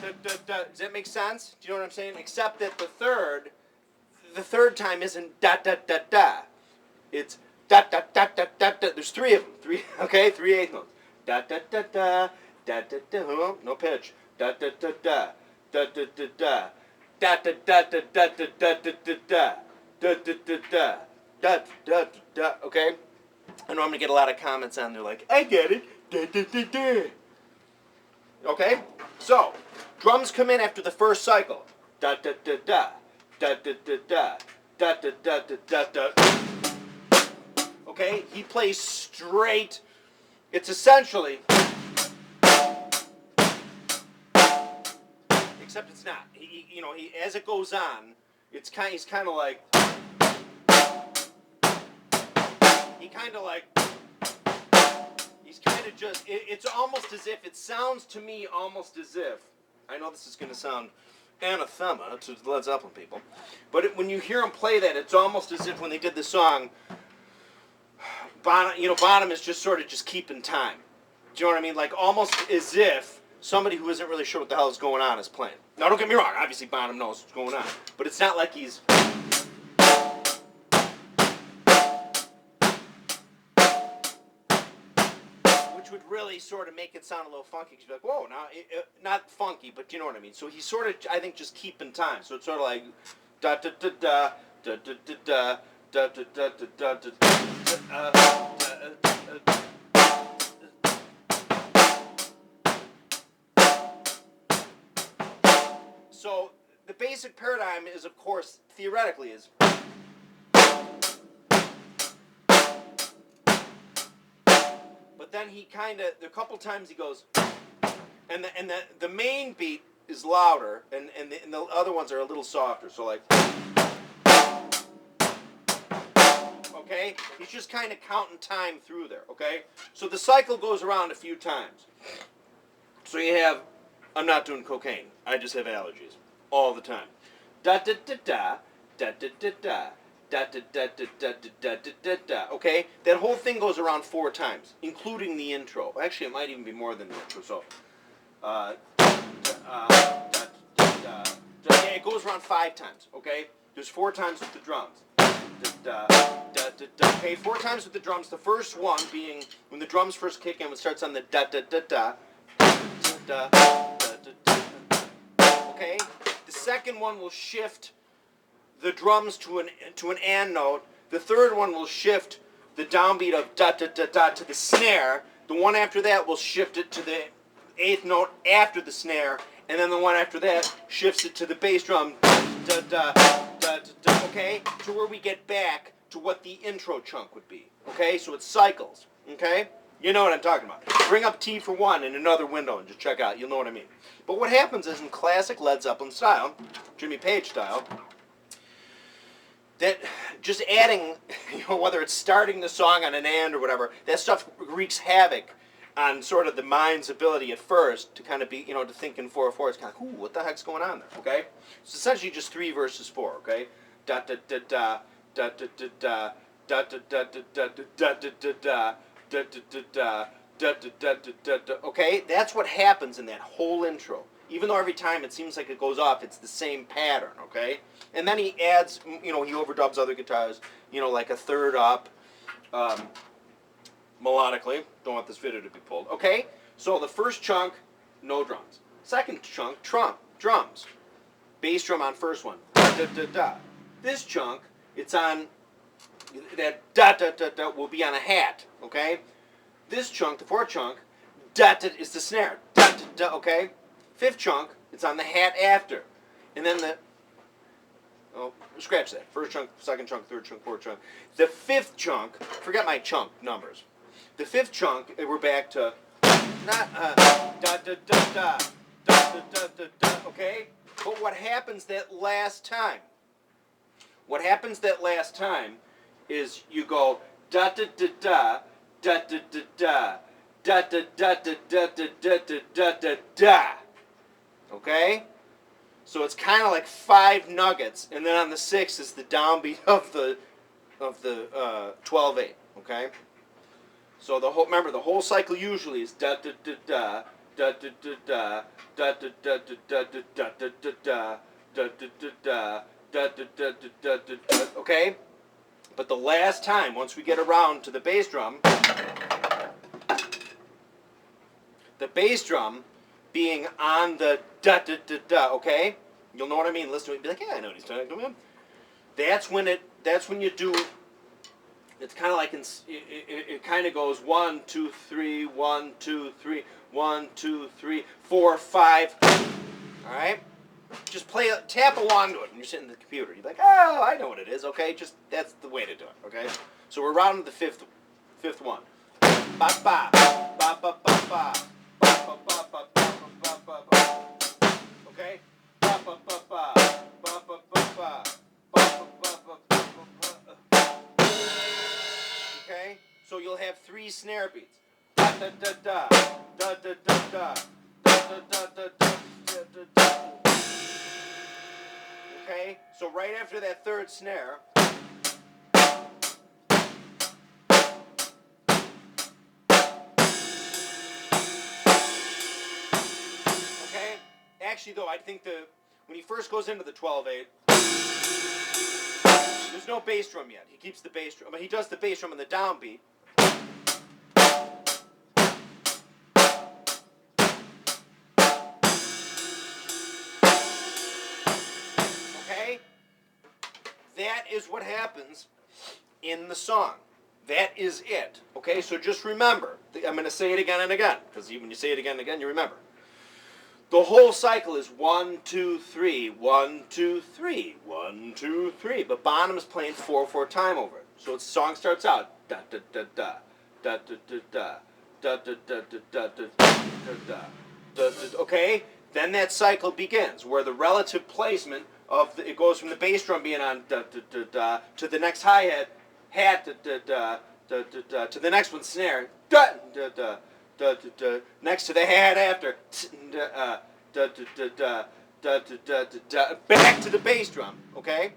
da, da, da. Does that make sense? Do you know what I'm saying? Except that the third time isn't da da da da. It's da da da da da da. There's three of them. Three, okay, 3 eighth notes. Da da da da da da da. Oh, no pitch. Da da da da da da da da. Da da da da da da da da da da. Da da da da da da da. Okay. I know I'm gonna get a lot of comments on there like, I get it. Da da da da. Okay. So drums come in after the first cycle. Da da da da da da da da da da da da da da. Okay, he plays straight. It's essentially, except it's not. He as it goes on, he's kind of like, he's kind of just. It's almost as if it sounds to me almost as if. I know this is going to sound anathema to the Led Zeppelin people, but when you hear him play that, it's almost as if when they did the song. Bonham is just sort of just keeping time. Do you know what I mean? Like almost as if somebody who isn't really sure what the hell is going on is playing. Now don't get me wrong, obviously Bonham knows what's going on, but it's not like he's... Which would really sort of make it sound a little funky, because you'd be like, whoa, now, not funky, but you know what I mean. So he's sort of, I think, just keeping time. So it's sort of like da-da-da-da, da-da-da-da, da-da-da-da-da-da. So the basic paradigm is, of course, theoretically is but then he kind of, a couple times he goes and the main beat is louder and the other ones are a little softer, so like, okay? He's just kind of counting time through there, okay? So the cycle goes around a few times. So you have, I'm not doing cocaine, I just have allergies all the time. Da da da da, da da da da, da da da da da da da da da. Okay? That whole thing goes around 4 times, including the intro. Actually, it might even be more than the intro, so. Yeah, it goes around 5 times, okay? There's 4 times with the drums. Okay, 4 times with the drums. The first one being when the drums first kick in, it starts on the da da da da da da da da. Okay, the second one will shift the drums to an and note. The third one will shift the downbeat of da da da da to the snare. The one after that will shift it to the 8th note after the snare, and then the one after that shifts it to the bass drum. Da da da da. Okay, to where we get back to what the intro chunk would be. Okay, so it cycles. Okay, you know what I'm talking about. Bring up T for 1 in another window and just check out. You'll know what I mean. But what happens is, in classic Led Zeppelin style, Jimmy Page style, that just adding, whether it's starting the song on an and or whatever, that stuff wreaks havoc on sort of the mind's ability at first to kind of be, to think in 4/4. It's kind of, ooh, what the heck's going on there? Okay, it's essentially just 3 versus 4. Okay, da da da da da da da da da da da da da da da da da da da. Okay, that's what happens in that whole intro. Even though every time it seems like it goes off, it's the same pattern. Okay, and then he adds, he overdubs other guitars, like a third up. Melodically, don't want this video to be pulled. Okay, so the first chunk, no drums. Second chunk, drums. Bass drum on first one. Da da da da. This chunk, it's on that da da da da will be on a hat. Okay, this chunk, the 4th chunk, da da is the snare. Da da da. Okay, 5th chunk, it's on the hat after, and then scratch that. First chunk, second chunk, 3rd chunk, 4th chunk. The 5th chunk, forget my chunk numbers. The 5th chunk, we're back to not da da da da da da da da. Okay, but what happens that last time? What happens that last time is you go da da da da da da da da da da da da da da da da da da. Okay, so it's kind of like 5 nuggets, and then on the 6th is the downbeat of the 12/8. Okay. So remember, the whole cycle usually is da da da da da da da da da da da da da da da da da da da. Okay? But the last time, once we get around to the bass drum being on the da da da da, okay? You'll know what I mean. Listen to it, be like, yeah, I know what he's talking about. That's when you do. It's kind of like it kind of goes 1, 2, 3, 1, 2, 3, 1, 2, 3, 4, 5. All right. Just tap along to it when you're sitting at the computer. You're like, oh, I know what it is. Okay, just that's the way to do it. Okay. So we're rounding the fifth one. Ba ba ba ba ba ba. Okay? Okay? So you'll have 3 snare beats. Da da da da da da da da da da da da. Okay? So right after that 3rd snare, actually, though, I think when he first goes into the 12/8, there's no bass drum yet. He keeps the bass drum. I mean, he does the bass drum in the downbeat. Okay? That is what happens in the song. That is it. Okay? So just remember. I'm going to say it again and again, because when you say it again and again, you remember. The whole cycle is 1, 2, 3, 1, 2, 3, 1, 2, 3. But Bonham is playing 4/4 time over it. So the song starts out da da da da da da da da da da da da da da da. Okay? Then that cycle begins, where the relative placement of it goes from the bass drum being on da da da da to the next hi-hat da da da da da to the next one snare da da da. Da, da, da, next to the hat after da, da, da, da, da, da, da, da, back to the bass drum. Okay,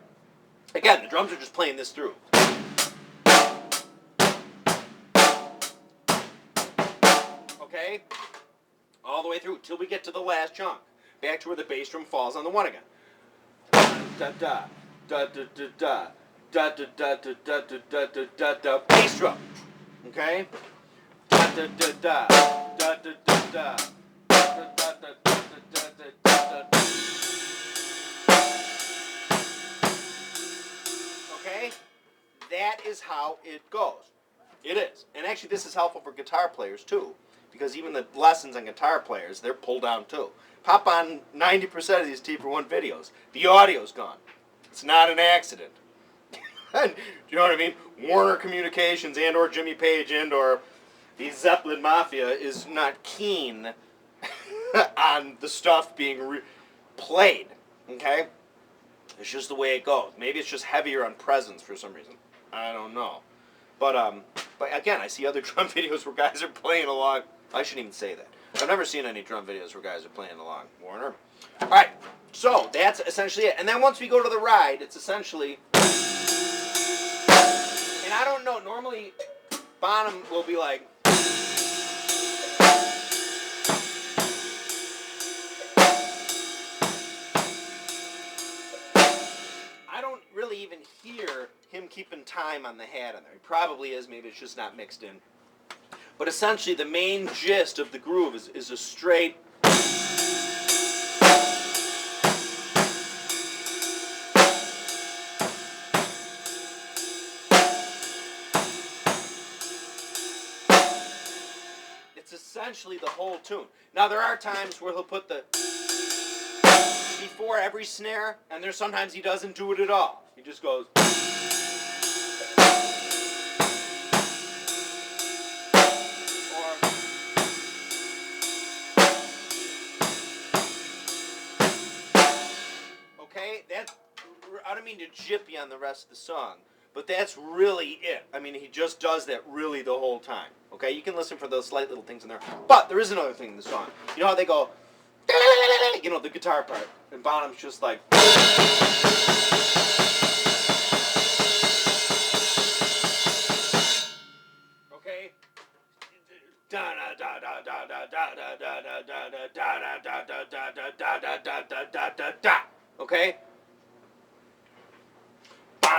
again the drums are just playing this through. Okay, all the way through till we get to the last chunk, back to where the bass drum falls on the 1 again. Da da da da da da da da da da da da da da da bass drum. Okay. Da da da da da da da da da da da da. Okay? That is how it goes. It is. And actually this is helpful for guitar players too, because even the lessons on guitar players, they're pulled down too. Pop on 90% of these T-for-1 videos. The audio's gone. It's not an accident. Do you know what I mean? Warner Communications and or Jimmy Page and or the Zeppelin Mafia is not keen on the stuff being played, okay? It's just the way it goes. Maybe it's just heavier on presence for some reason. I don't know. But again, I see other drum videos where guys are playing along. I shouldn't even say that. I've never seen any drum videos where guys are playing along, Warner. All right, so that's essentially it. And then once we go to the ride, it's essentially... And I don't know, normally Bonham will be like... I don't really even hear him keeping time on the hat on there. He probably is, maybe it's just not mixed in. But essentially the main gist of the groove is a straight... It's essentially the whole tune. Now there are times where he'll put the... before every snare, and there's sometimes he doesn't do it at all. He just goes... Okay, I don't mean to jip you on the rest of the song, but that's really it. I mean, he just does that really the whole time. Okay, you can listen for those slight little things in there. But there is another thing in the song. You know how they go... You know, the guitar part. And Bonham's just like... Okay? Da da da da da da da da da da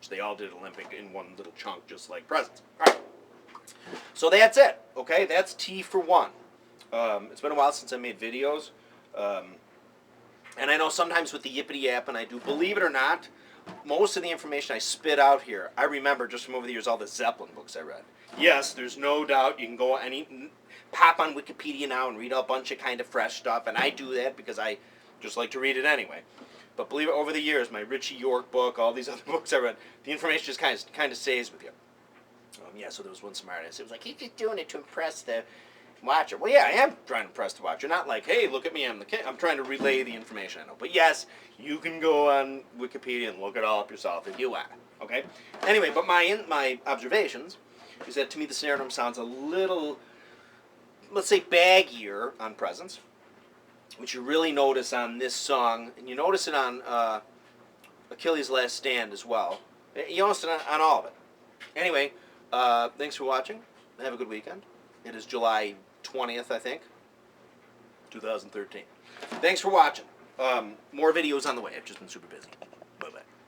which they all did Olympic in one little chunk, just like Presence. All right. So that's it. Okay, that's T for 1. It's been a while since I made videos. And I know sometimes with the Yippity app, and I do, believe it or not, most of the information I spit out here, I remember just from over the years all the Zeppelin books I read. Yes, there's no doubt you can go pop on Wikipedia now and read a bunch of kind of fresh stuff, and I do that because I just like to read it anyway. But believe it, over the years, my Richie York book, all these other books I read, the information just kind of stays with you. Yeah, so there was one smart ass. It was like, he's just doing it to impress the watcher. Well, yeah, I am trying to impress the watcher. Not like, hey, look at me, I'm the king. I'm trying to relay the information I know. But yes, you can go on Wikipedia and look it all up yourself if you want. Okay? Anyway, but my observations is that to me the snare drum sounds a little, let's say, baggier on Presence, which you really notice on this song, and you notice it on Achilles' Last Stand as well. You notice it on all of it. Anyway, thanks for watching. Have a good weekend. It is July 20th, I think, 2013. Thanks for watching. More videos on the way. I've just been super busy.